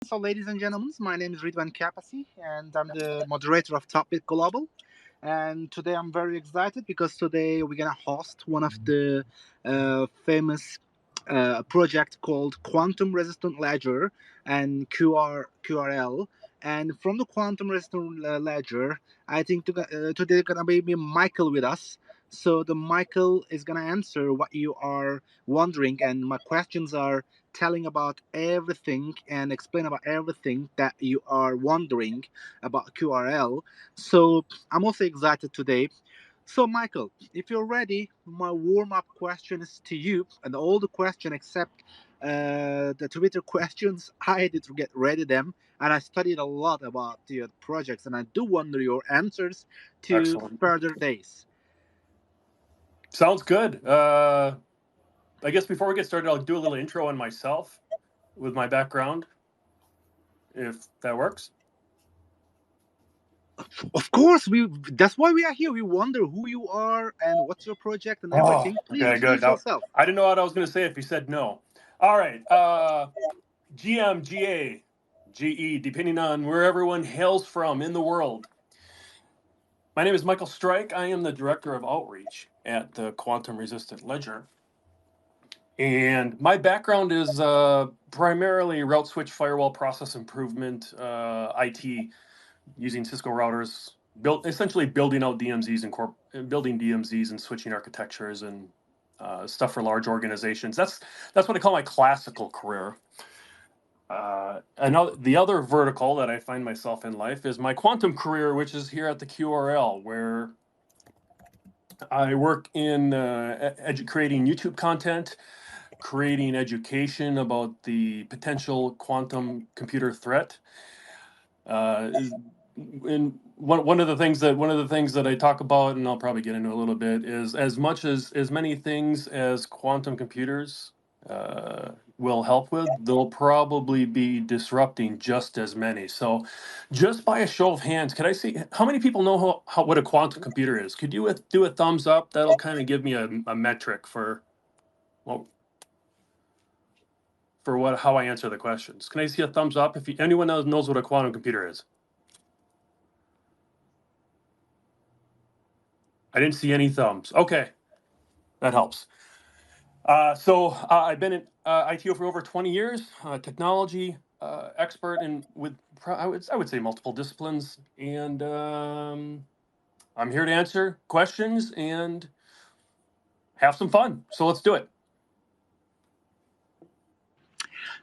So, ladies and gentlemen, my name is Ridwan Kapasi, and I'm the moderator of Tapbit Global. And today I'm very excited because today we're gonna host one of the famous project called Quantum Resistant Ledger and QRL. And from the Quantum Resistant Ledger, I think today gonna be Michael with us. So the Michael is gonna answer what you are wondering, and my questions are telling about everything and explain about everything that you are wondering about QRL. So I'm also excited today. So Michael, if you're ready, my warm-up question is to you, and all the question except the Twitter questions, I did get ready them, and I studied a lot about your projects, and I do wonder your answers to Excellent. further days. Sounds good. I guess before we get started, I'll do a little intro on myself with my background, if that works. Of course, we. That's why we are here. We wonder who you are and what's your project and Oh, everything. Please okay, good. introduce Now, yourself. I didn't know what I was going to say if you said no. All right. GM, GA, GE, depending on where everyone hails from in the world. My name is Michael Strike. I am the Director of Outreach at the Quantum Resistant Ledger. And my background is primarily route switch firewall process improvement, IT, using Cisco routers, essentially building out DMZs and building DMZs and switching architectures and stuff for large organizations. That's what I call my classical career. I know the other vertical that I find myself in life is my quantum career, which is here at the QRL, where I work in creating YouTube content, creating education about the potential quantum computer threat. And one of the things that I talk about, and I'll probably get into a little bit, is as many things as quantum computers will help with, they'll probably be disrupting just as many. So, just by a show of hands, can I see how many people know what a quantum computer is? Could you do a thumbs up? That'll kind of give me a metric for well, how I answer the questions. Can I see a thumbs up if anyone knows what a quantum computer is? I didn't see any thumbs. Okay, that helps. I've been in ITO for over 20 years, technology expert in I would say multiple disciplines, and I'm here to answer questions and have some fun. So let's do it.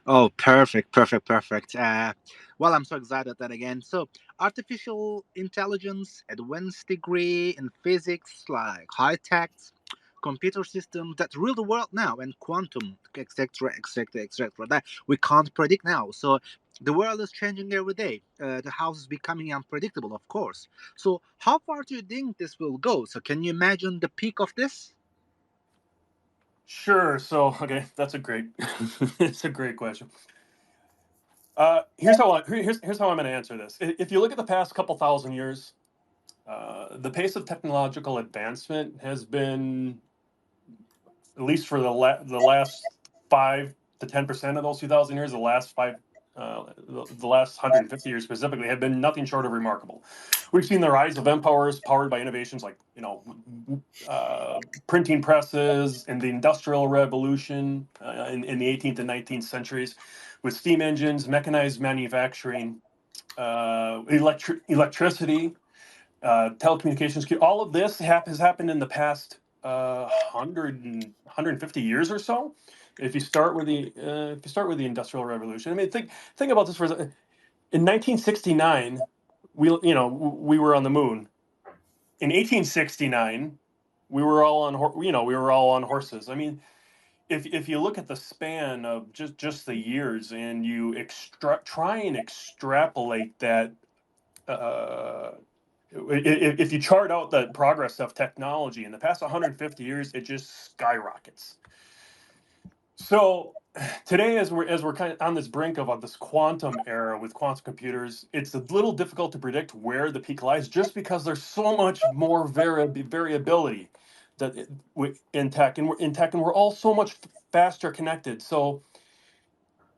Oh, perfect, perfect, perfect. Well, I'm so excited that again. So, artificial intelligence, advanced degree in physics, like high tech, computer systems that rule the world now, and quantum, etc., etc., etc. That we can't predict now. So, the world is changing every day. The house is becoming unpredictable, of course. So, how far do you think this will go? So, can you imagine the peak of this? Sure. So okay, that's a great it's a great question. Here's how I'm going to answer this. If you look at the past couple thousand years, the pace of technological advancement has been, at least for the last 5 to 10% of those 2,000 years, the last 150 years specifically, have been nothing short of remarkable. We've seen the rise of empires powered by innovations like printing presses and the Industrial Revolution in the 18th and 19th centuries, with steam engines, mechanized manufacturing, electricity, telecommunications. All of this has happened in the past 150 years or so. If you start with the Industrial Revolution, I mean, think about this for a second. In 1969, we were on the moon. In 1869, we were all on horses. I mean, if you look at the span of just the years and you try and extrapolate that, if you chart out the progress of technology in the past 150 years, it just skyrockets. So today, as we're kind of on this brink of this quantum era with quantum computers, it's a little difficult to predict where the peak lies, just because there's so much more variability in tech, and we're all so much faster connected. So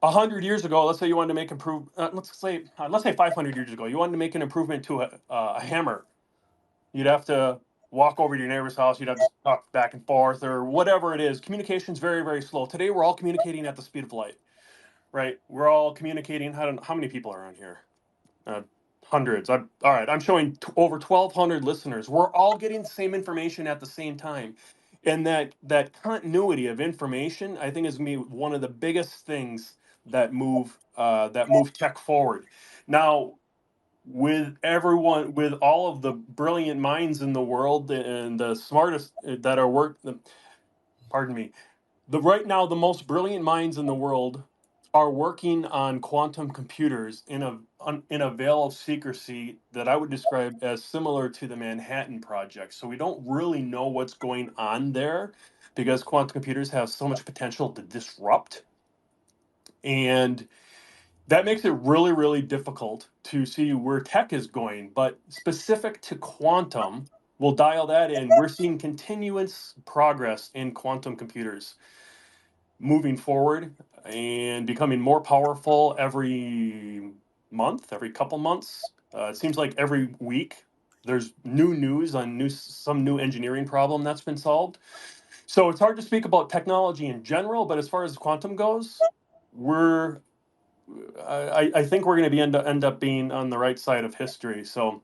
100 years ago, let's say you wanted to make let's say 500 years ago, you wanted to make an improvement to a hammer. You'd have to walk over to your neighbor's house. You'd have to talk back and forth or whatever it is. Communication's very, very slow. Today, we're all communicating at the speed of light, right? We're all communicating. How many people are on here? Uh, Hundreds. All right. I'm showing over 1,200 listeners. We're all getting the same information at the same time, and that continuity of information, I think, is going to be one of the biggest things that move tech forward. Now, with all of the brilliant minds in the world and the smartest that are pardon me, right now the most brilliant minds in the world are working on quantum computers in a veil of secrecy that I would describe as similar to the Manhattan Project. So we don't really know what's going on there because quantum computers have so much potential to disrupt, and that makes it really, really difficult to see where tech is going. But specific to quantum, we'll dial that in. We're seeing continuous progress in quantum computers moving forward and becoming more powerful every month, every couple months. It seems like every week there's new news on some new engineering problem that's been solved. So it's hard to speak about technology in general, but as far as quantum goes, we're I think we're going to end up being on the right side of history. So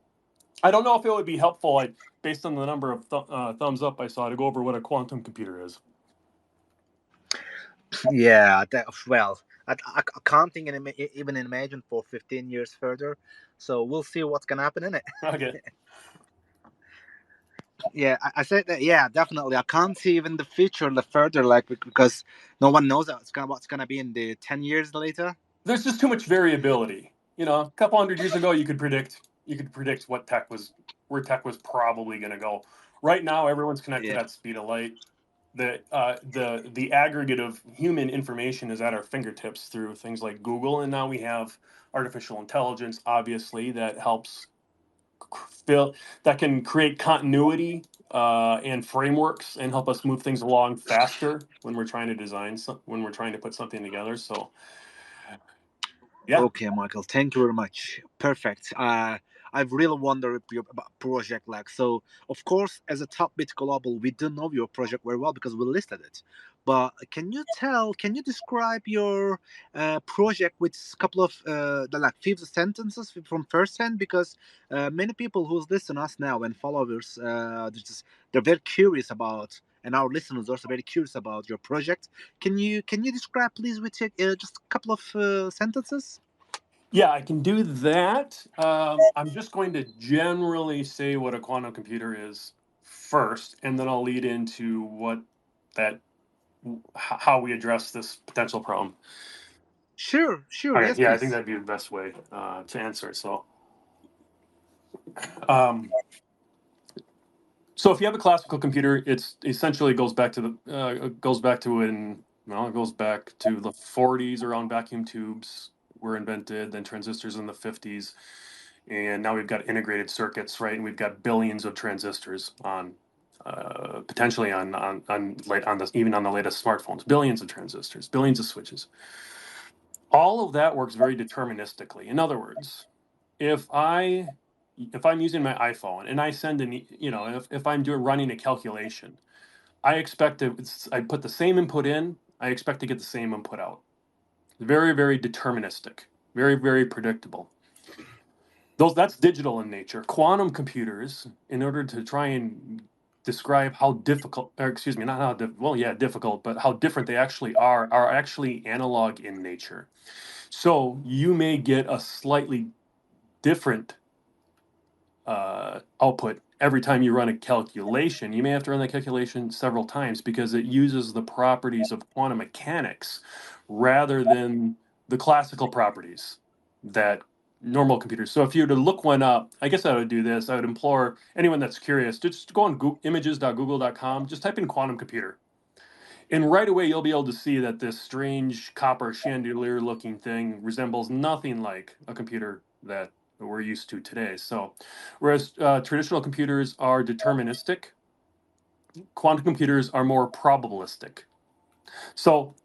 I don't know if it would be helpful, based on the number of thumbs up I saw, to go over what a quantum computer is. Yeah, well, I can't think even imagine for 15 years further. So we'll see what's gonna happen in it. Okay. Yeah, I said that. Yeah, definitely. I can't see even the future the further, like because no one knows what's gonna be in the 10 years later. There's just too much variability. A couple hundred years ago, you could predict where tech was probably going to go. Right now, everyone's connected Yeah. at speed of light. The aggregate of human information is at our fingertips through things like Google, and now we have artificial intelligence, obviously, that helps fill that can create continuity and frameworks and help us move things along faster when we're trying to when we're trying to put something together. So yeah. Okay, Michael. Thank you very much. Perfect. I really wonder if your about project like so. Of course, as a top bit global, we do know your project very well because we listed it. But can you describe your project with a couple of like few sentences from first hand? Because many people who's listen us now and followers, they're very curious about, and our listeners are also very curious about your project. Can you describe, please, with just a couple of sentences? Yeah, I can do that. I'm just going to generally say what a quantum computer is first, and then I'll lead into that, how we address this potential problem. Sure, sure. Okay, Yes, yeah, I think please. that'd be the best way to answer. Um, so if you have a classical computer, it's essentially it goes back to the 40s, around vacuum tubes were invented, then transistors in the 50s, and now we've got integrated circuits, right? And we've got billions of transistors on potentially on this, even on the latest smartphones, billions of transistors, billions of switches. All of that works very deterministically. In other words, if I'm using my iPhone and I send if I'm doing running a calculation, I put the same input in, I expect to get the same input out. Very, very deterministic, very, very predictable. That's digital in nature. Quantum computers, in order to try and describe how difficult, or excuse me, not how well, yeah, difficult, but how different they actually are actually analog in nature. So you may get a slightly different output every time you run a calculation. You may have to run the calculation several times because it uses the properties of quantum mechanics rather than the classical properties that normal computers. So if you were to look one up, I guess I would do this. I would implore anyone that's curious, just go on images.google.com, just type in quantum computer. And right away, you'll be able to see that this strange copper chandelier looking thing resembles nothing like a computer that we're used to today. So, whereas traditional computers are deterministic, quantum computers are more probabilistic. So,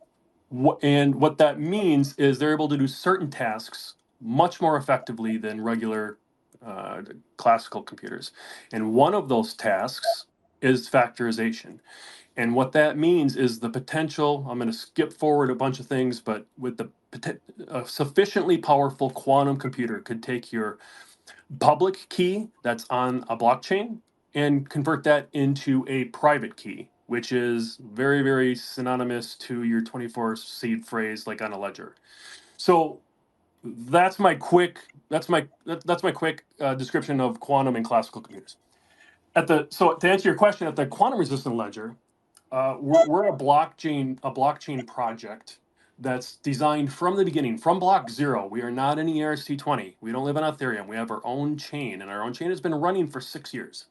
And what that means is they're able to do certain tasks much more effectively than regular classical computers. And one of those tasks is factorization. And what that means is the potential, I'm going to skip forward a bunch of things, but with a sufficiently powerful quantum computer could take your public key that's on a blockchain and convert that into a private key, which is very, very synonymous to your 24 seed phrase like on a ledger. So that's my quick description of quantum and classical computers. So to answer your question, at the quantum resistant ledger, we're a blockchain project that's designed from the beginning, from block zero. We are not an ERC20. We don't live on Ethereum. We have our own chain, and our own chain has been running for 6 years.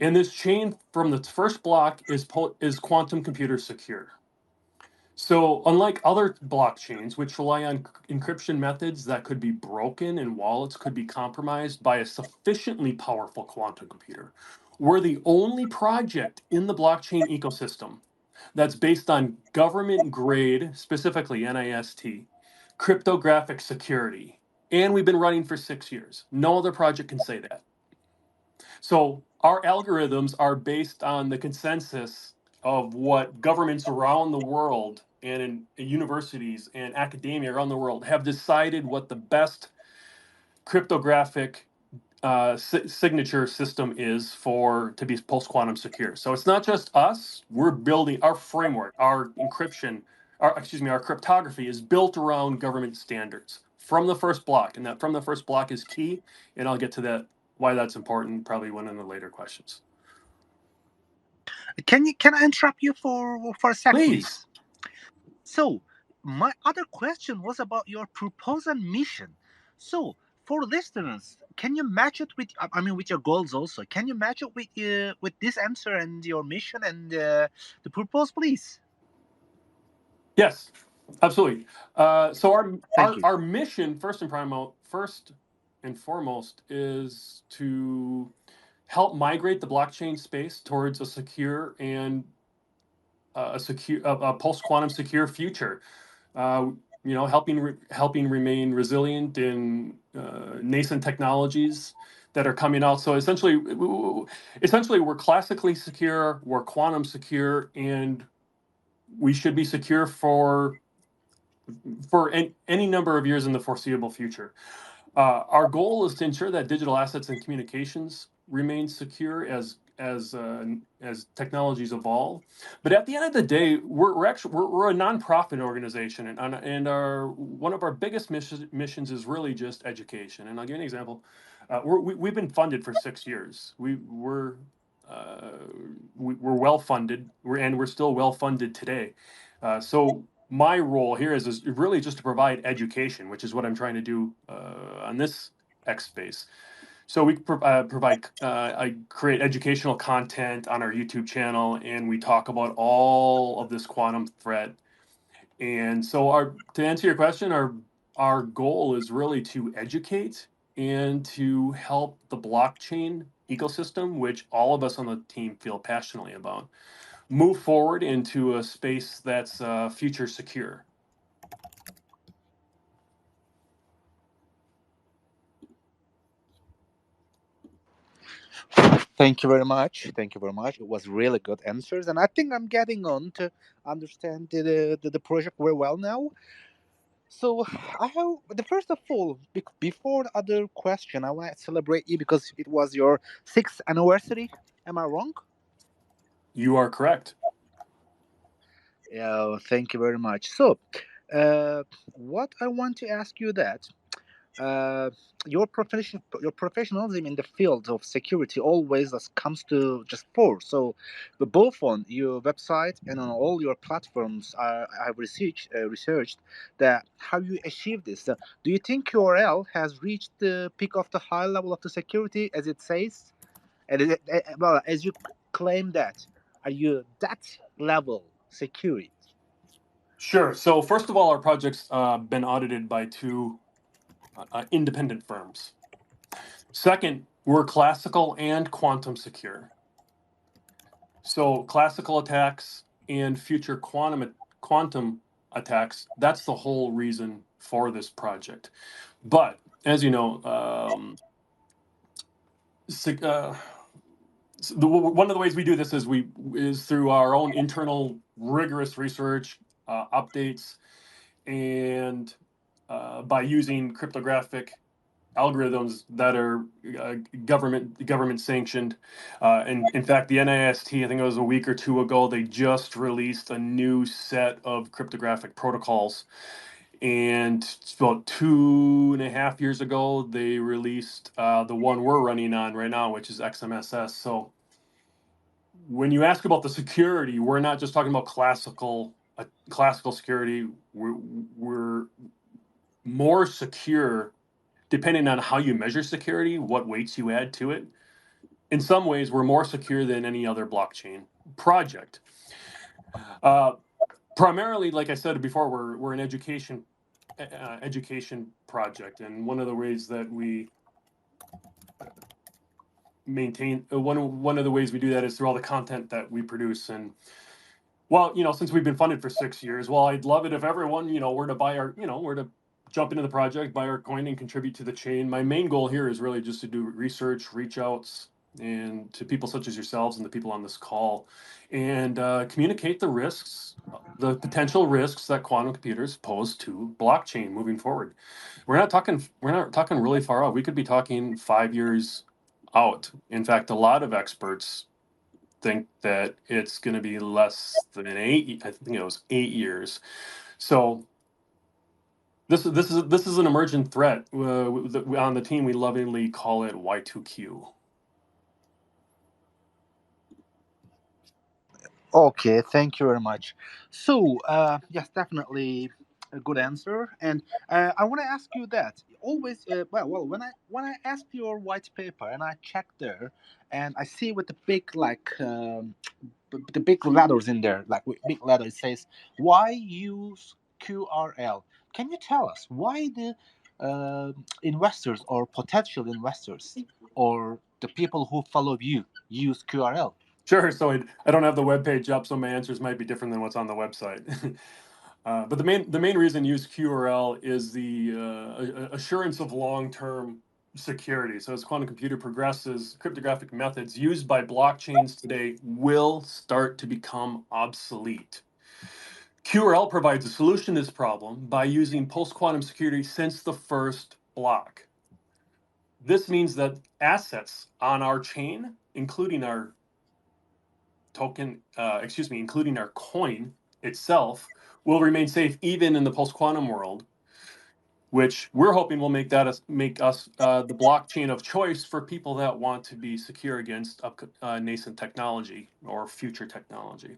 And this chain from the first block is quantum computer secure. So unlike other blockchains, which rely on encryption methods that could be broken and wallets could be compromised by a sufficiently powerful quantum computer, we're the only project in the blockchain ecosystem that's based on government grade, specifically NIST, cryptographic security. And we've been running for 6 years. No other project can say that. So our algorithms are based on the consensus of what governments around the world and in universities and academia around the world have decided what the best cryptographic signature system is to be post-quantum secure. So it's not just us. We're building our framework, our encryption, our cryptography is built around government standards from the first block, and that from the first block is key. And I'll get to that, why that's important, probably one of the later questions. Can I interrupt you for a sec, please? So my other question was about your proposal mission. So for listeners, can you match it with with your goals also? Can you match it with this answer and your mission and the purpose, please? Yes, absolutely. So Thank you. our mission, first and foremost, is to help migrate the blockchain space towards a secure and a post-quantum secure future. Helping remain resilient in nascent technologies that are coming out. So essentially, we're classically secure, we're quantum secure, and we should be secure for any number of years in the foreseeable future. Our goal is to ensure that digital assets and communications remain secure as technologies evolve. But at the end of the day, we're a nonprofit organization, and our one of our biggest missions is really just education. And I'll give you an example. We've been funded for 6 years. We're well funded, and we're still well funded today. So my role here is really just to provide education, which is what I'm trying to do on this X space. So we I create educational content on our YouTube channel, and we talk about all of this quantum threat. And so to answer your question, our goal is really to educate and to help the blockchain ecosystem, which all of us on the team feel passionately about, move forward into a space that's future secure. Thank you very much. Thank you very much. It was really good answers, and I think I'm getting on to understand the project very well now. So I have the first of all, before the other question, I want to celebrate you because it was your 6th anniversary. Am I wrong? You are correct. Yeah, thank you very much. So, uh, what I want to ask you that uh, your professionalism in the field of security always comes to just fore. So, both on your website and on all your platforms, I've researched that how you achieve this. Do you think QRL has reached the peak of the high level of the security, as it says? And well, as you claim that, are you that level secure? Sure. So first of all, our project's been audited by two independent firms. Second, we're classical and quantum secure. So classical attacks and future quantum attacks. That's the whole reason for this project. But as you know, one of the ways we do this is through our own internal rigorous research, updates, and by using cryptographic algorithms that are government sanctioned. And in fact, the NIST, I think it was a week or two ago, they just released a new set of cryptographic protocols. And about 2.5 years ago, they released the one we're running on right now, which is XMSS. So when you ask about the security, we're not just talking about classical security. We're more secure depending on how you measure security, what weights you add to it. In some ways, we're more secure than any other blockchain project. Primarily, like I said before, we're an education project, and one of the ways that we maintain one of the ways we do that is through all the content that we produce. And well, since we've been funded for 6 years, well, I'd love it if everyone were to buy our were to jump into the project, buy our coin, and contribute to the chain. My main goal here is really just to do research, reach outs, and to people such as yourselves and the people on this call, and communicate the risks, the potential risks that quantum computers pose to blockchain moving forward. We're not talking really far out. We could be talking 5 years out. In fact, a lot of experts think that it's going to be less than 8. I think it was 8 years. So this is an emergent threat. On the team, we lovingly call it Y2Q. Okay, thank you very much. So, yes, definitely a good answer. And I want to ask you that always. Well, when I ask your white paper and I check there, and I see with the big the big letters in there, like with big letters, it says why use QRL. Can you tell us why the investors or potential investors or the people who follow you use QRL? Sure. So I don't have the web page up, so my answers might be different than what's on the website. But the main reason use QRL is the assurance of long-term security. So as quantum computer progresses, cryptographic methods used by blockchains today will start to become obsolete. QRL provides a solution to this problem by using post-quantum security since the first block. This means that assets on our chain, including our including our coin itself, will remain safe even in the post-quantum world, which we're hoping will make us the blockchain of choice for people that want to be secure against nascent technology or future technology.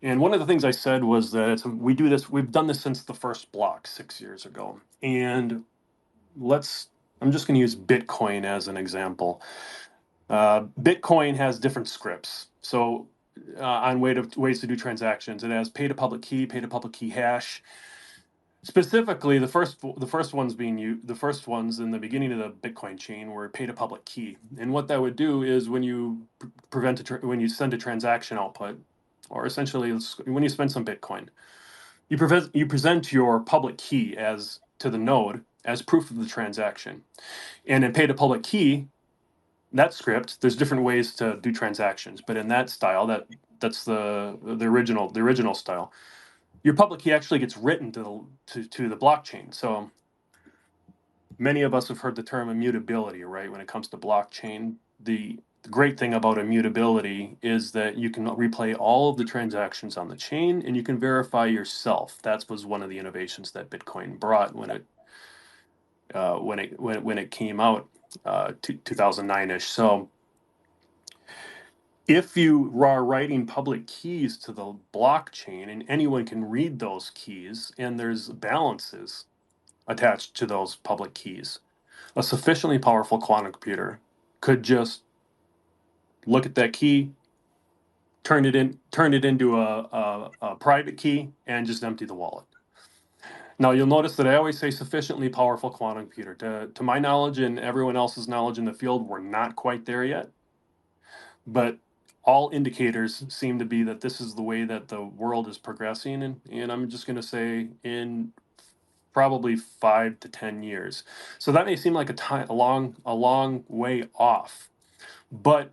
And one of the things I said was that we've done this since the first block 6 years ago. And I'm just going to use Bitcoin as an example. Bitcoin has different scripts. So on ways to do transactions, it has pay to public key hash. Specifically, the first ones in the beginning of the Bitcoin chain were pay to public key. And what that would do is when you when you send a transaction output, or essentially when you spend some Bitcoin, you present your public key as to the node as proof of the transaction. And in pay to public key, that script, there's different ways to do transactions, but in that style, that's the original style. Your public key actually gets written to the blockchain. So many of us have heard the term immutability, right? When it comes to blockchain, the great thing about immutability is that you can replay all of the transactions on the chain and you can verify yourself. That was one of the innovations that Bitcoin brought when it came out, 2009-ish. So if you are writing public keys to the blockchain and anyone can read those keys and there's balances attached to those public keys, a sufficiently powerful quantum computer could just look at that key, turn it into a private key, and just empty the wallet. Now you'll notice that I always say sufficiently powerful quantum computer. To my knowledge and everyone else's knowledge in the field, we're not quite there yet. But all indicators seem to be that this is the way that the world is progressing, and I'm just going to say in probably 5 to 10 years. So that may seem like a long way off, but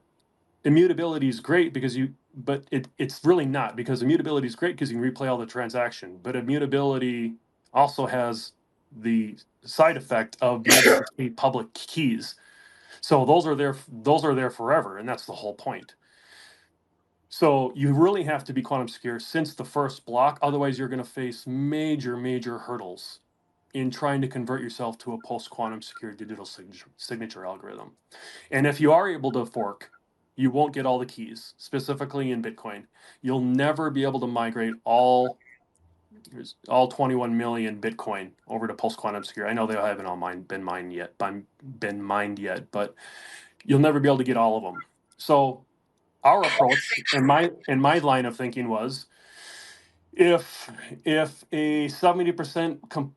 immutability is great because it's really not, because immutability is great because you can replay all the transaction, but immutability also has the side effect of being able to keep public keys. So those are there forever, and that's the whole point. So you really have to be quantum secure since the first block. Otherwise, you're going to face major hurdles in trying to convert yourself to a post-quantum secure digital signature algorithm. And if you are able to fork, you won't get all the keys, specifically in Bitcoin. You'll never be able to migrate all 21 million Bitcoin over to post-quantum secure. I know they haven't all been mined yet, but you'll never be able to get all of them. So our approach and my line of thinking was, if a 70%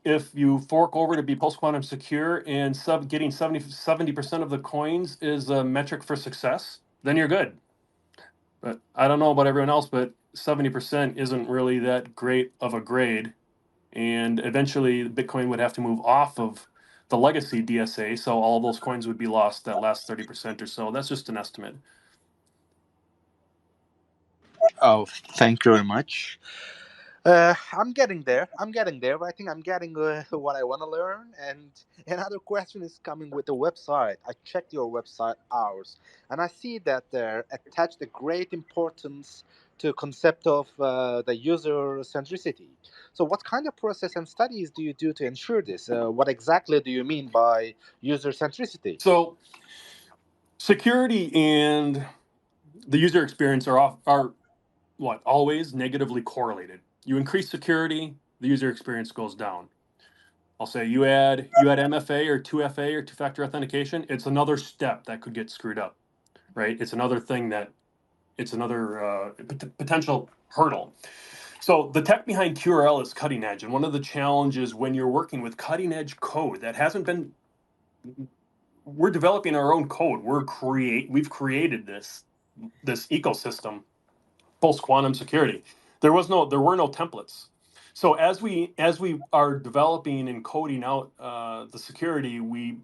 if you fork over to be post quantum secure and getting 70% of the coins is a metric for success, then you're good. But I don't know about everyone else, but 70% isn't really that great of a grade, and eventually Bitcoin would have to move off of the legacy DSA, so all those coins would be lost, that last 30% or so. That's just an estimate. Oh, thank you very much. I'm getting there. I'm getting there. I think I'm getting what I want to learn. And another question is coming with the website. I checked your website hours, and I see that there attached a great importance to concept of the user centricity. So, what kind of process and studies do you do to ensure this? What exactly do you mean by user centricity? So security and the user experience are what, always negatively correlated. You increase security, the user experience goes down. I'll say you add MFA or 2FA or two-factor authentication, it's another step that could get screwed up, right? It's another thing that it's another potential hurdle. So the tech behind QRL is cutting edge, and one of the challenges when you're working with cutting edge code that hasn't been, we're developing our own code. We've created this ecosystem post quantum security. There were no templates. So as we are developing and coding out the security, we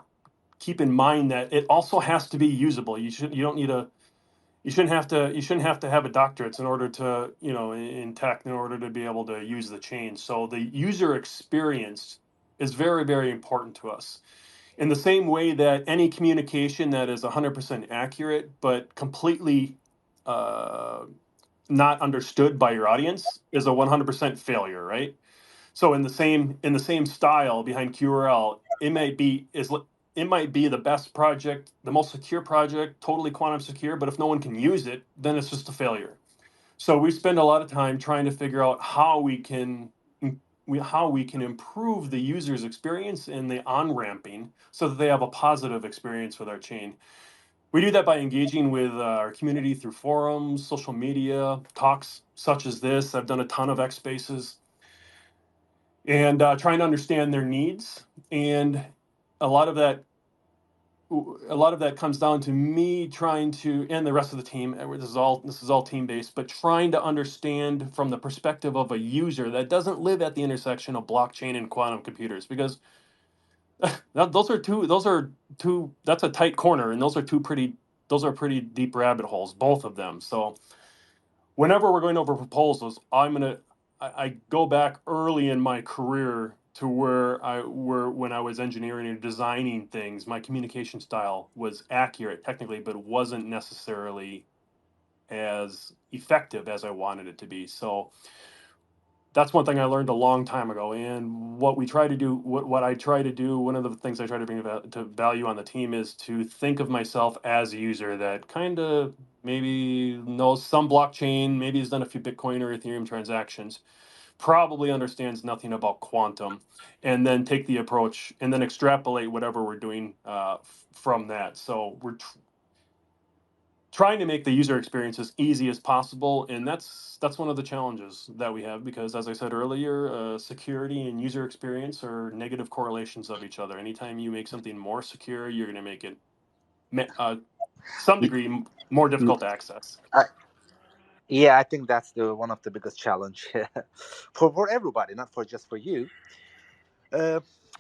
keep in mind that it also has to be usable. You shouldn't have to have a doctorate in order to, in tech, in order to be able to use the chain. So the user experience is very important to us. In the same way that any communication that is 100% accurate but completely uh, not understood by your audience is a 100% failure, right? So in the same style behind QRL, it might be the best project, the most secure project, totally quantum secure, but if no one can use it, then it's just a failure. So we spend a lot of time trying to figure out how we can improve the user's experience and the on-ramping so that they have a positive experience with our chain. We do that by engaging with our community through forums, social media, talks such as this. I've done a ton of X Spaces, and trying to understand their needs. And a lot of that, comes down to me trying to, and the rest of the team. This is all team based, but trying to understand from the perspective of a user that doesn't live at the intersection of blockchain and quantum computers, because those are two. That's a tight corner, and those are pretty deep rabbit holes, both of them. So whenever we're going over proposals, I go back early in my career to where when I was engineering and designing things, my communication style was accurate technically, but wasn't necessarily as effective as I wanted it to be. So that's one thing I learned a long time ago. And what we try to do, what I try to do, one of the things I try to bring to value on the team is to think of myself as a user that kind of maybe knows some blockchain, maybe has done a few Bitcoin or Ethereum transactions, probably understands nothing about quantum, and then take the approach and then extrapolate whatever we're doing from that. So we're trying to make the user experience as easy as possible, and that's one of the challenges that we have, because as I said earlier, security and user experience are negative correlations of each other. Anytime you make something more secure, you're going to make it some degree more difficult to access. I, yeah, I think that's the one of the biggest challenge for everybody, not for just for you.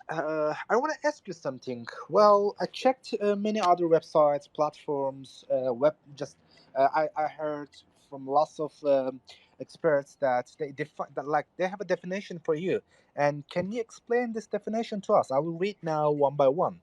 Uh, I want to ask you something. Well, I checked many other websites, platforms, web. Just I heard from lots of experts that they define that like they have a definition for you. And can you explain this definition to us? I will read now one by one.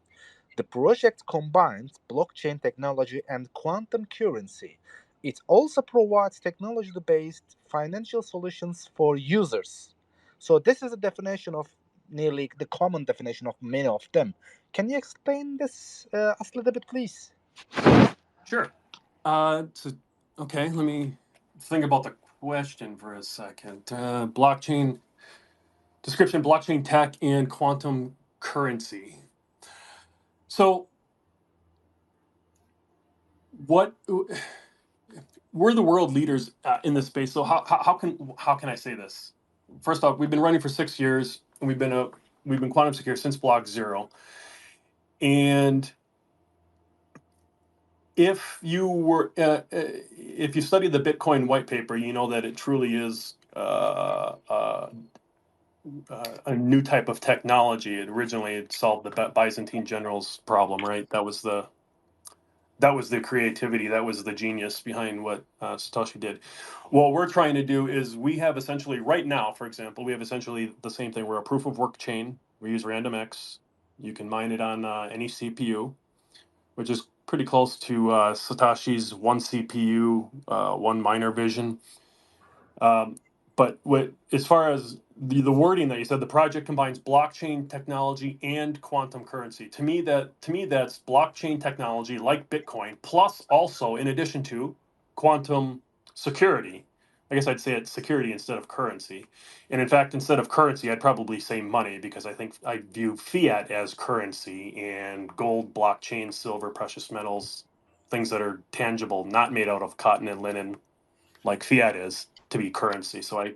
The project combines blockchain technology and quantum currency. It also provides technology based financial solutions for users. So, this is a definition of nearly the common definition of many of them. Can you explain this us a little bit, please? Sure. So, okay, let me think about the question for a second. Blockchain description, blockchain tech, and quantum currency. So, what we're the world leaders in this space. So, how can I say this? First off, we've been running for 6 years, and we've been quantum secure since block zero. And if you study the Bitcoin white paper, you know that it truly is a new type of technology. It solved the Byzantine generals problem, right? That was the creativity, that was the genius behind what Satoshi did. What we're trying to do is we have essentially right now, for example, we have essentially the same thing. We're a proof of work chain. We use RandomX. You can mine it on any CPU, which is pretty close to Satoshi's one CPU, one miner vision. Um, but as far as the wording that you said, the project combines blockchain technology and quantum currency. To me, that's blockchain technology like Bitcoin, plus also in addition to quantum security. I guess I'd say it's security instead of currency. And in fact, instead of currency, I'd probably say money because I think I view fiat as currency and gold, blockchain, silver, precious metals, things that are tangible, not made out of cotton and linen like fiat is to be currency. So I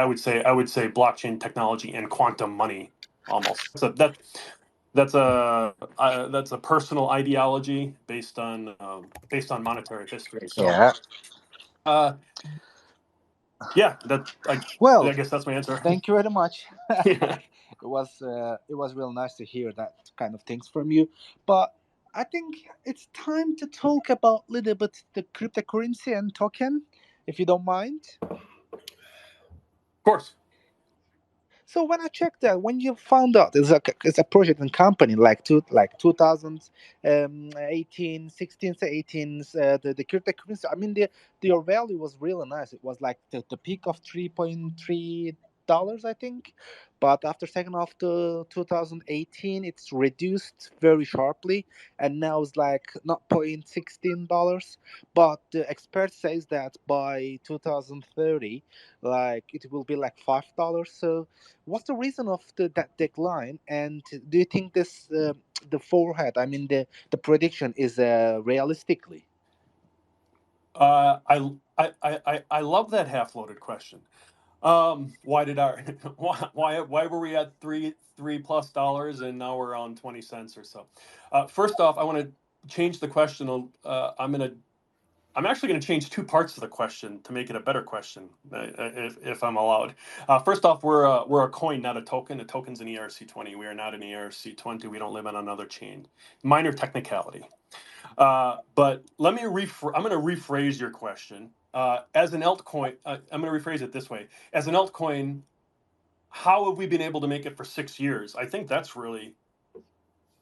would say blockchain technology and quantum money almost. That's a personal ideology based on monetary history. So Yeah. uh, yeah, that I Well, guess that's my answer. thank you very much. Yeah. It was real nice to hear that kind of things from you. But I think it's time to talk about a little bit the cryptocurrency and token, if you don't mind. Of course. So when I checked that, when you found out it's a project and company like 2018, 16, 18, the cryptocurrency. I mean their value was really nice. It was like the peak of $3.3, I think. But after second half to 2018, it's reduced very sharply, and now it's like not $0.16. But the expert says that by 2030, like it will be like $5. So what's the reason of that decline? And do you think this the forehead? I mean, the prediction is realistically? I love that half-loaded question. Why did our why were we at three plus dollars and now we're on 20 cents or so? First off, I want to change the question. I'm actually going to change two parts of the question to make it a better question, if I'm allowed. First off, we're a coin, not a token. A token's an ERC20. We are not an ERC20. We don't live on another chain. Minor technicality. But I'm going to rephrase your question. As an altcoin, I'm going to rephrase it this way. As an altcoin, how have we been able to make it for 6 years? I think that's really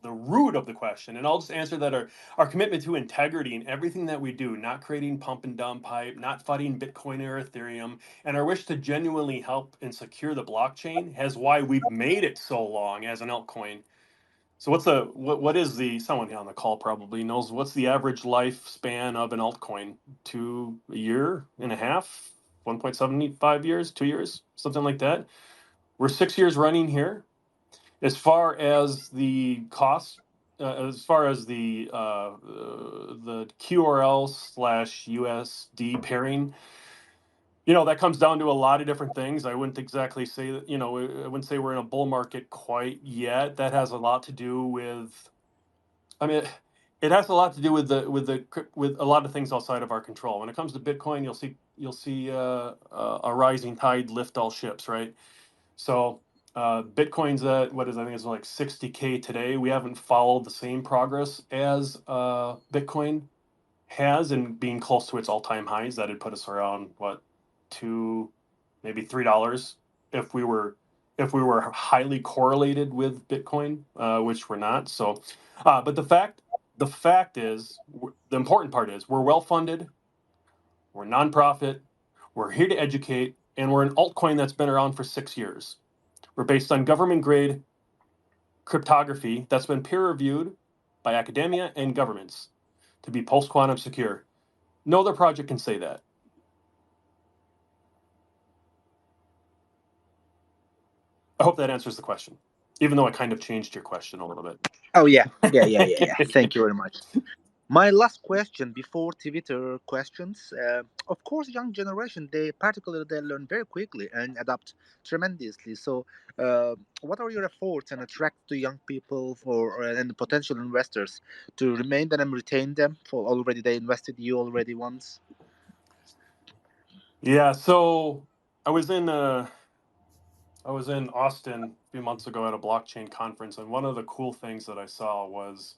the root of the question. And I'll just answer that our commitment to integrity in everything that we do, not creating pump and dump hype, not fighting Bitcoin or Ethereum, and our wish to genuinely help and secure the blockchain has why we've made it so long as an altcoin. So what is the someone on the call probably knows what's the average lifespan of an altcoin? A year and a half, 1.75 years, 2 years, something like that. We're 6 years running here. As far as the cost, as far as the QRL slash USD pairing, that comes down to a lot of different things. I wouldn't exactly say that, I wouldn't say we're in a bull market quite yet. That has a lot to do with, I mean, it has a lot to do with with a lot of things outside of our control. When it comes to Bitcoin, you'll see a rising tide lift all ships, right? So Bitcoin's at what is I think it's like 60K today. We haven't followed the same progress as Bitcoin has in being close to its all-time highs. That'd put us around what, two, maybe $3 if we were highly correlated with Bitcoin, which we're not. So, but the fact is, the important part is we're well funded, we're nonprofit, we're here to educate, and we're an altcoin that's been around for 6 years. We're based on government grade cryptography that's been peer reviewed by academia and governments to be post quantum secure. No other project can say that. I hope that answers the question, even though I kind of changed your question a little bit. Oh yeah. Thank you very much. My last question before Twitter questions. Of course, young generation they learn very quickly and adapt tremendously. So, what are your efforts and attract the young people for and the potential investors to remain them and retain them for already they invested you already once? Yeah, so I was in uh, I was in Austin a few months ago at a blockchain conference, and one of the cool things that I saw was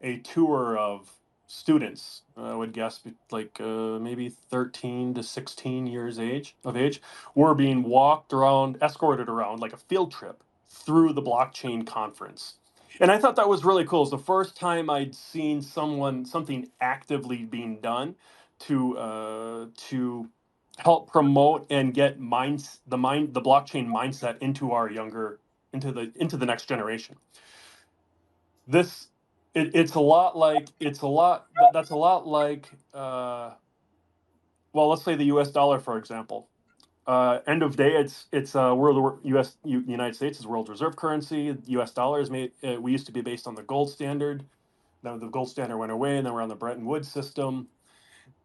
a tour of students. I would guess like maybe 13 to 16 years age were being walked around, escorted around like a field trip through the blockchain conference. And I thought that was really cool. It's the first time I'd seen something actively being done to help promote and get the blockchain mindset into our younger into the next generation. This it's a lot like that's a lot like well, let's say the U.S. dollar, for example. End of day, it's world United States is world reserve currency. U.S. dollar is made. We used to be based on the gold standard. Then the gold standard went away, and then we're on the Bretton Woods system.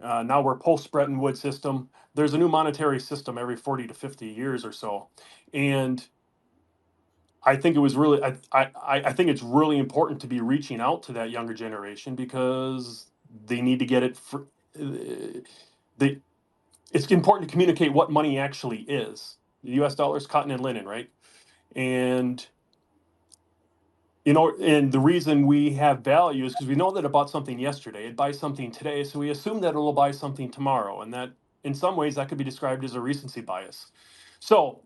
Now we're post Bretton Woods system. There's a new monetary system every 40 to 50 years or so, and I think it was really I think it's really important to be reaching out to that younger generation because they need to get it for they it's important to communicate what money actually is. The US dollar is cotton and linen, right? And and the reason we have value is because we know that it bought something yesterday, it buys something today, so we assume that it will buy something tomorrow, and that in some ways that could be described as a recency bias. So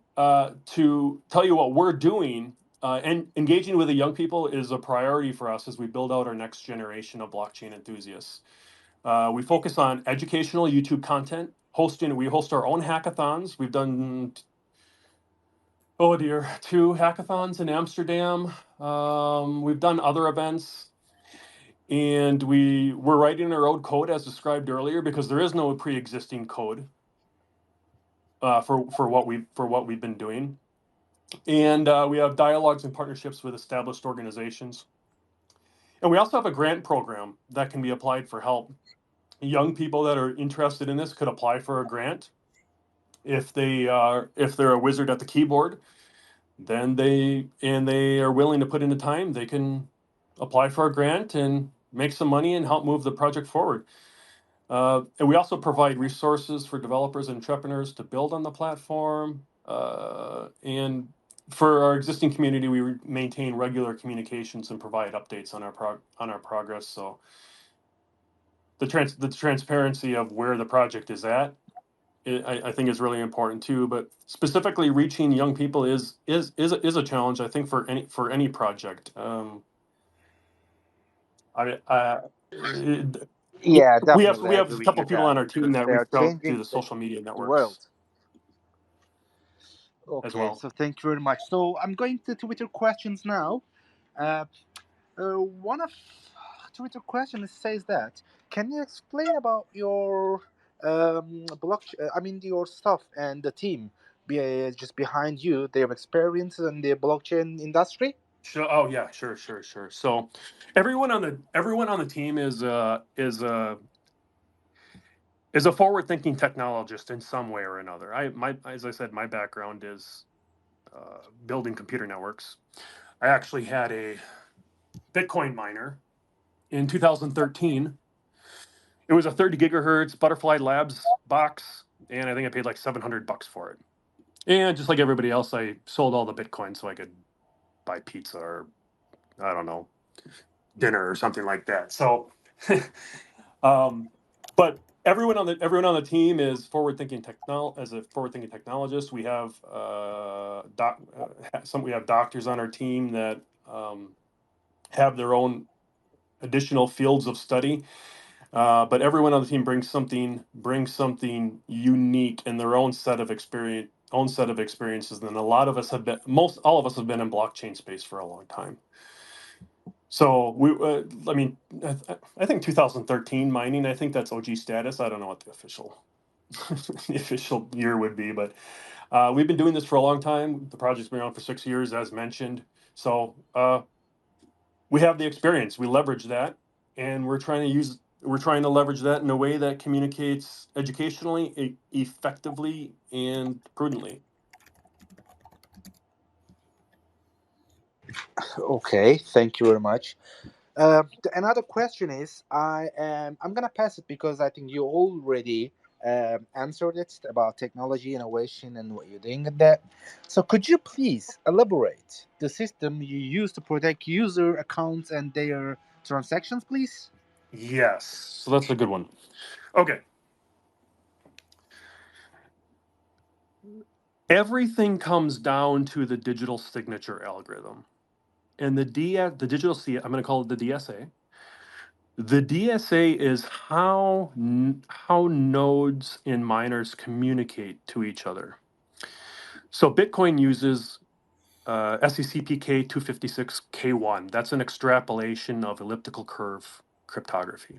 to tell you what we're doing, and engaging with the young people is a priority for us as we build out our next generation of blockchain enthusiasts. We focus on educational YouTube content, hosting. We host our own hackathons. We've done, oh dear, 2 hackathons in Amsterdam. We've done other events, and we're writing our own code as described earlier because there is no pre-existing code for what we've been doing. And we have dialogues and partnerships with established organizations. And we also have a grant program that can be applied for help. Young people that are interested in this could apply for a grant. If they're a wizard at the keyboard, then they are willing to put in the time, they can apply for a grant and make some money and help move the project forward. And we also provide resources for developers and entrepreneurs to build on the platform. And for our existing community, we maintain regular communications and provide updates on our progress. So the transparency of where the project is at, I think is really important too. But specifically, reaching young people is a challenge. I think for any project. I Yeah, we definitely, I have agree a with couple you of people that on our team because that they are reach out through changing the social media the world. networks as Okay, well. so thank you very much. So I'm going to Twitter questions now. Uh, one of Twitter questions says that can you explain about your blockchain? I mean your stuff and the team just behind you, their experience in the blockchain industry. Sure. Oh yeah. Sure. So everyone on the team is a forward thinking technologist in some way or another. As I said, my background is building computer networks. I actually had a Bitcoin miner in 2013. It was a 30 gigahertz Butterfly Labs box, and I think I paid like $700 for it. And just like everybody else, I sold all the Bitcoin so I could buy pizza or, I don't know, dinner or something like that. So, but everyone on the team is forward-thinking as a forward-thinking technologist. We have we have doctors on our team that have their own additional fields of study. But everyone on the team brings something unique in their own set of experiences. And a lot of us have been, all of us have been in blockchain space for a long time. So I think 2013 mining, I think that's OG status. I don't know what the official the official year would be, but we've been doing this for a long time. The project's been around for 6 years, as mentioned. So we have the experience. We leverage that, and we're trying to leverage that in a way that communicates educationally, effectively, and prudently. Okay, thank you very much. Another question is, I'm gonna pass it because I think you already answered it about technology innovation and what you're doing in that. So could you please elaborate the system you use to protect user accounts and their transactions, please? Yes, so that's a good one. Okay. Everything comes down to the digital signature algorithm. And the digital C, I'm going to call it the DSA. The DSA is how nodes and miners communicate to each other. So Bitcoin uses SECPK 256K1. That's an extrapolation of elliptical curve cryptography.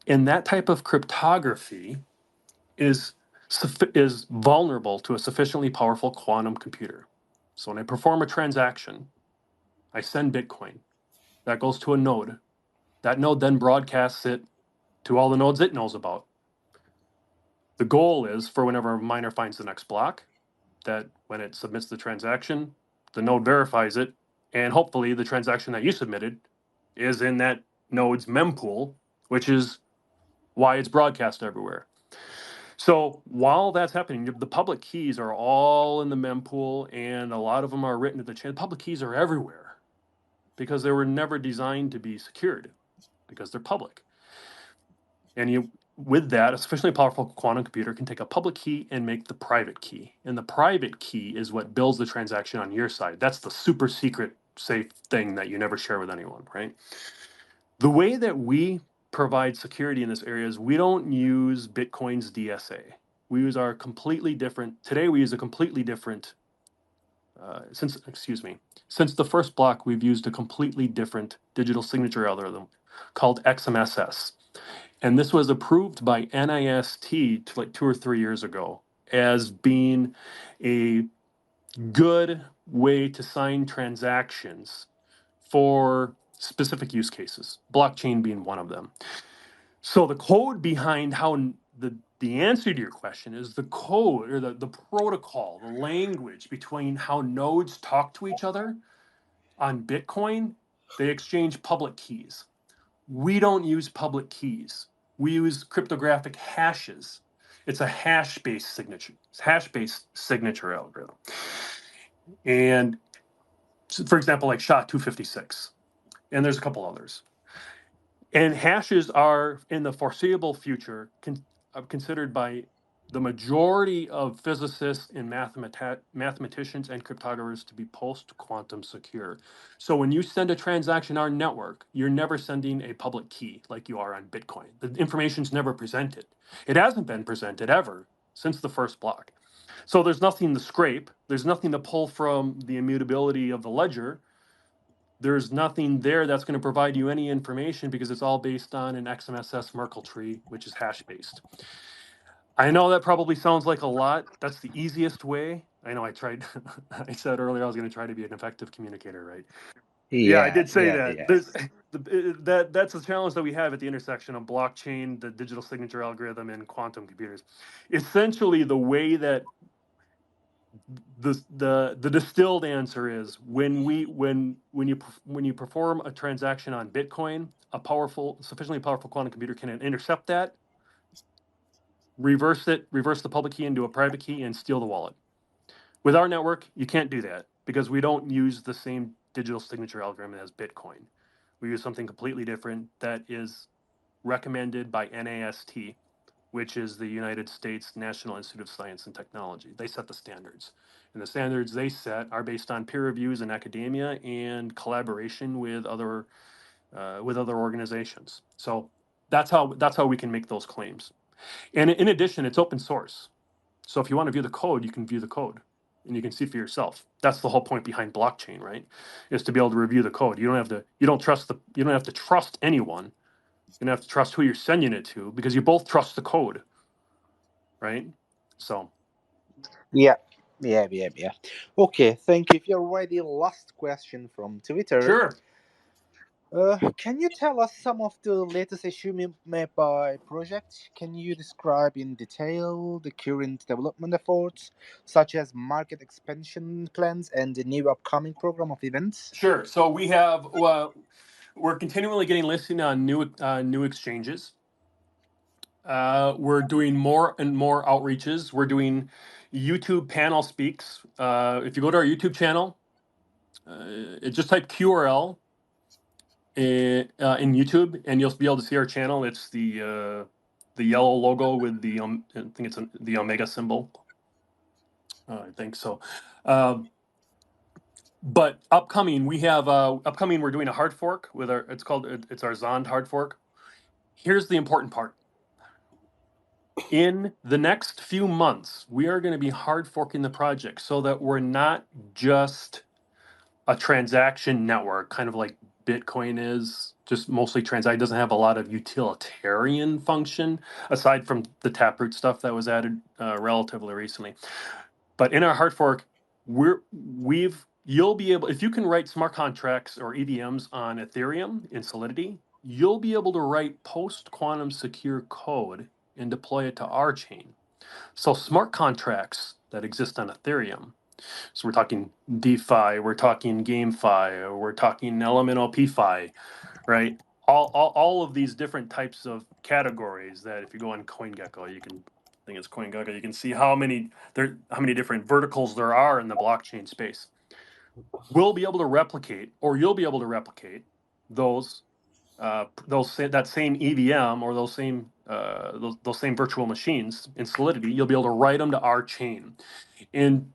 And that type of cryptography is vulnerable to a sufficiently powerful quantum computer. So when I perform a transaction, I send Bitcoin. That goes to a node. That node then broadcasts it to all the nodes it knows about. The goal is for whenever a miner finds the next block, that when it submits the transaction, the node verifies it, and hopefully the transaction that you submitted is in that node's mempool, which is why it's broadcast everywhere. So while that's happening, the public keys are all in the mempool, and a lot of them are written to the chain. Public keys are everywhere because they were never designed to be secured because they're public. And with that, a sufficiently powerful quantum computer can take a public key and make the private key. And the private key is what builds the transaction on your side. That's the super secret safe thing that you never share with anyone, right? The way that we provide security in this area is we don't use Bitcoin's DSA. We use our completely different, today we use a completely different, since the first block, we've used a completely different digital signature algorithm called XMSS. And this was approved by NIST like 2 or 3 years ago as being a good way to sign transactions for specific use cases, blockchain being one of them. So the code behind how the answer to your question is the code or the protocol, the language between how nodes talk to each other on Bitcoin. They exchange public keys. We don't use public keys. We use cryptographic hashes. It's a hash-based signature algorithm. And for example, like SHA-256, and there's a couple others. And hashes are, in the foreseeable future, considered by the majority of physicists and mathematicians and cryptographers to be post-quantum secure. So when you send a transaction on our network, you're never sending a public key like you are on Bitcoin. The information's never presented. It hasn't been presented ever since the first block. So there's nothing to scrape. There's nothing to pull from the immutability of the ledger. There's nothing there that's going to provide you any information because it's all based on an XMSS Merkle tree, which is hash-based. I know that probably sounds like a lot. That's the easiest way. I know I tried. I said earlier I was going to try to be an effective communicator, right? Yeah, I Yeah, did say yeah, that. yeah. That's a challenge that we have at the intersection of blockchain, the digital signature algorithm, and quantum computers. Essentially, the way that the distilled answer is when you perform a transaction on Bitcoin, sufficiently powerful quantum computer can intercept that, reverse the public key into a private key, and steal the wallet. With our network, you can't do that because we don't use the same digital signature algorithm as Bitcoin. We use something completely different that is recommended by NAST, which is the United States National Institute of Science and Technology. They set the standards. And the standards they set are based on peer reviews in academia and collaboration with other organizations. So that's how we can make those claims. And in addition, it's open source. So if you want to view the code, you can view the code and you can see for yourself. That's the whole point behind blockchain, right? Is to be able to review the code. You don't have to trust anyone. You don't have to trust who you're sending it to because you both trust the code, right? So Yeah. Okay, thank you. If you're ready, last question from Twitter. sure. Can you tell us some of the latest issue made by project? Can you describe in detail the current development efforts, such as market expansion plans and the new upcoming program of events? Sure. So we're continually getting listed on new exchanges. We're doing more and more outreaches. We're doing YouTube panel speaks. If you go to our YouTube channel, just type QRL in YouTube, and you'll be able to see our channel. It's the yellow logo with the I think it's the omega symbol. I think so. But upcoming, we're doing a hard fork with it's our Zond hard fork. Here's the important part. In the next few months, we are going to be hard forking the project so that we're not just a transaction network, kind of like Bitcoin is, just mostly transact. It doesn't have a lot of utilitarian function aside from the Taproot stuff that was added relatively recently. But in our hard fork, you'll be able, if you can write smart contracts or EVMs on Ethereum in Solidity, you'll be able to write post-quantum secure code and deploy it to our chain. So smart contracts that exist on Ethereum, so we're talking DeFi, we're talking GameFi, we're talking elemental PFi, right? All of these different types of categories that if you go on CoinGecko, I think it's CoinGecko, you can see how many different verticals there are in the blockchain space. We'll be able to replicate, or you'll be able to replicate those that same EVM or those same virtual machines in Solidity. You'll be able to write them to our chain, and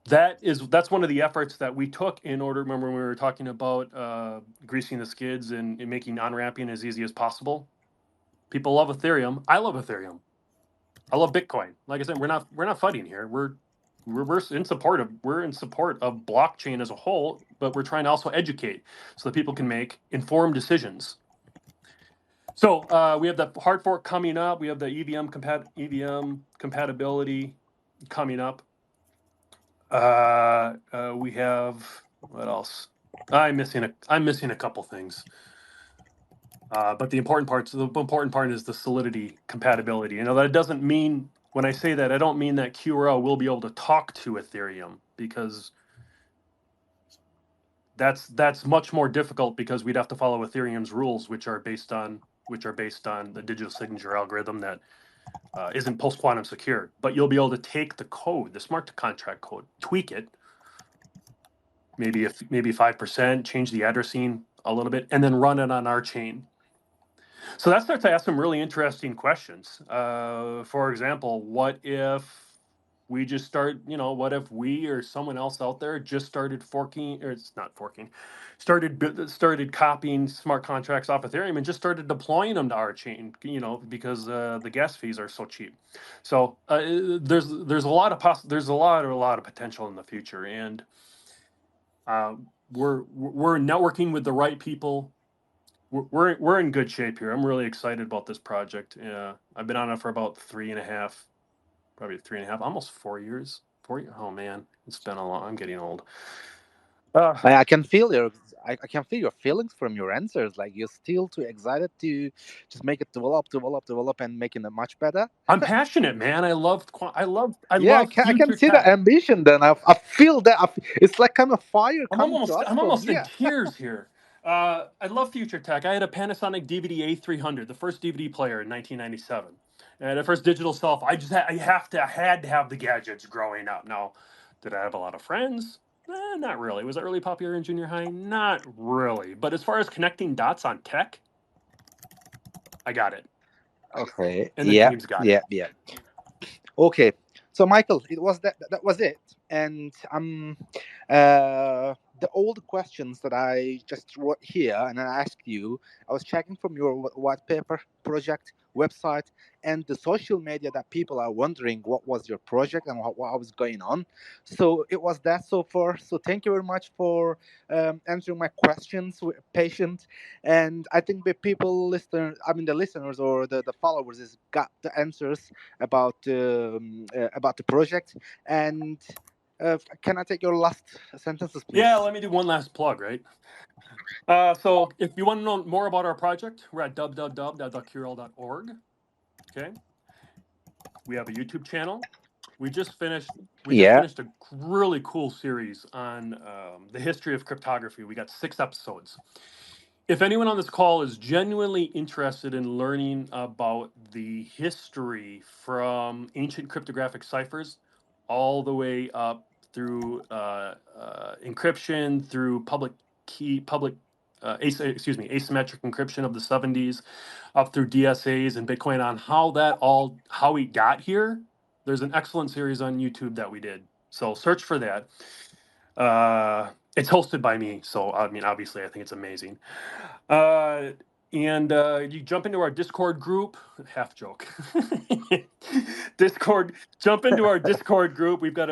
that's one of the efforts that we took in order. Remember when we were talking about greasing the skids and making on-ramping as easy as possible? People love Ethereum. I love Ethereum. I love Bitcoin. Like I said, we're not fighting here. We're in support of blockchain as a whole, but we're trying to also educate so that people can make informed decisions. So we have the hard fork coming up. We have the EVM compatibility coming up. We have what else? I'm missing a couple things. But the important part is the Solidity compatibility. You know, that doesn't mean, when I say that, I don't mean that QRL will be able to talk to Ethereum, because that's much more difficult, because we'd have to follow Ethereum's rules, which are based on the digital signature algorithm that isn't post-quantum secure. But you'll be able to take the code, the smart contract code, tweak it, maybe 5%, change the addressing a little bit, and then run it on our chain. So that starts to ask some really interesting questions. For example, what if we just what if we or someone else out there just started forking, or it's not forking, started copying smart contracts off Ethereum and just started deploying them to our chain, because the gas fees are so cheap. So there's a lot of potential in the future, and we're networking with the right people. We're in good shape here. I'm really excited about this project. I've been on it for about 3.5, almost 4 years. Oh man, it's been a long. I'm getting old. I can feel your I can feel your feelings from your answers. Like you're still too excited to just make it develop, and making it much better. I'm passionate, man. I Yeah, love I can future see the tech. ambition. Then I feel that it's like kind of fire I'm coming to almost us I'm from almost in here. tears here. I love future tech. I had a Panasonic DVD A300, the first DVD player in 1997, and the first digital cell phone. I had to have the gadgets growing up. Now, did I have a lot of friends? Not really. Was I really popular in junior high? Not really. But as far as connecting dots on tech, I got it, Okay. and the Yeah. teams got it. Yeah. Yeah. Okay, so Michael, it was that was it, and the old questions that I just wrote here and I asked you, I was checking from your white paper project website and the social media that people are wondering what was your project and what was going on. So it was that so far. So thank you very much for answering my questions with patient, and I think the people listen, I mean the listeners or the followers has got the answers about the project. And can I take your last sentences, Yeah, please? let me do one last plug, right? So if you want to know more about our project, we're at www.qrl.org. Okay. We have a YouTube channel. We just finished we just Yeah. finished a really cool series on the history of cryptography. We got 6 episodes. If anyone on this call is genuinely interested in learning about the history from ancient cryptographic ciphers all the way up through encryption, through asymmetric encryption of the 70s, up through DSAs and Bitcoin, on how we got here, there's an excellent series on YouTube that we did. So search for that. It's hosted by me, so I mean, obviously, I think it's amazing. Uh, and you jump into our Discord group. Half joke. Discord. Jump into our Discord group. We've got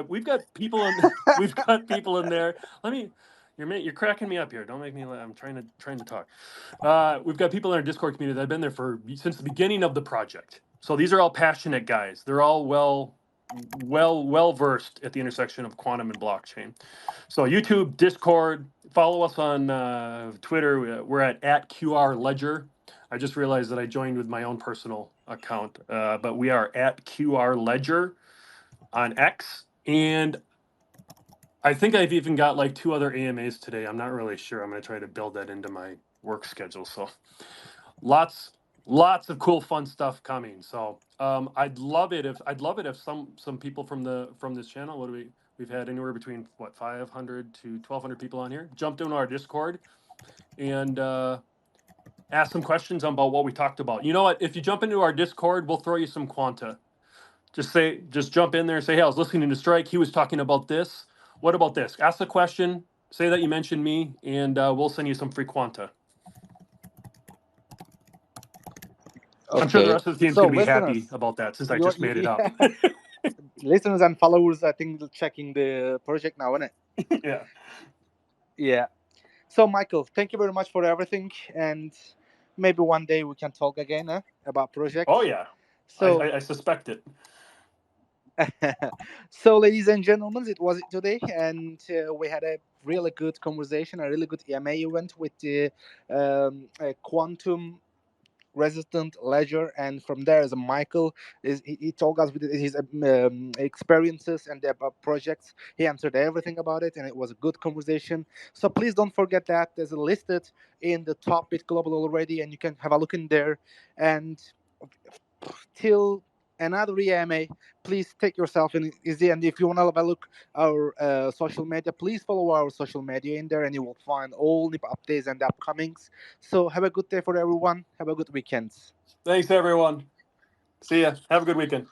people in. We've got people in there. Let me. You're cracking me up here. Don't make me. I'm trying to talk. We've got people in our Discord community that have been there since the beginning of the project. So these are all passionate guys. They're all well versed at the intersection of quantum and blockchain. So YouTube, Discord, follow us on Twitter. We're at QR Ledger. I just realized that I joined with my own personal account, but we are at QR Ledger on X. And I think I've even got like 2 other AMAs today. I'm not really sure. I'm going to try to build that into my work schedule. So lots of cool fun stuff coming. So I'd love it if some people from this channel, we've had anywhere between 500 to 1,200 people on here, jumped into our Discord and ask some questions about what we talked about. You know what, if you jump into our Discord, we'll throw you some quanta. Just jump in there and say, hey, I was listening to Strike, he was talking about this, what about this? Ask the question, say that you mentioned me, and we'll send you some free quanta. I'm sure the Okay. rest of the team's So going to be happy listeners, about that, since I just made it up. yeah, listeners and followers, I think checking the project now, isn't it? Yeah. Yeah. So Michael, thank you very much for everything, and maybe one day we can talk again about Oh project. yeah. So I suspect it. so, ladies and gentlemen, it was it today, and we had a really good conversation, a really good EMA event with the quantum resistant ledger, and from there, as a Michael he told us with his experiences and the projects. He answered everything about it, and it was a good conversation. So please don't forget that there's a listed in the Tapbit Global already, and you can have a look in there. And till another EMA, please take yourself in easy. And if you want to have a look our social media, please follow our social media in there, and you will find all the updates and the upcomings. So have a good day for everyone. Have a good weekend. Thanks everyone. See ya. Have a good weekend.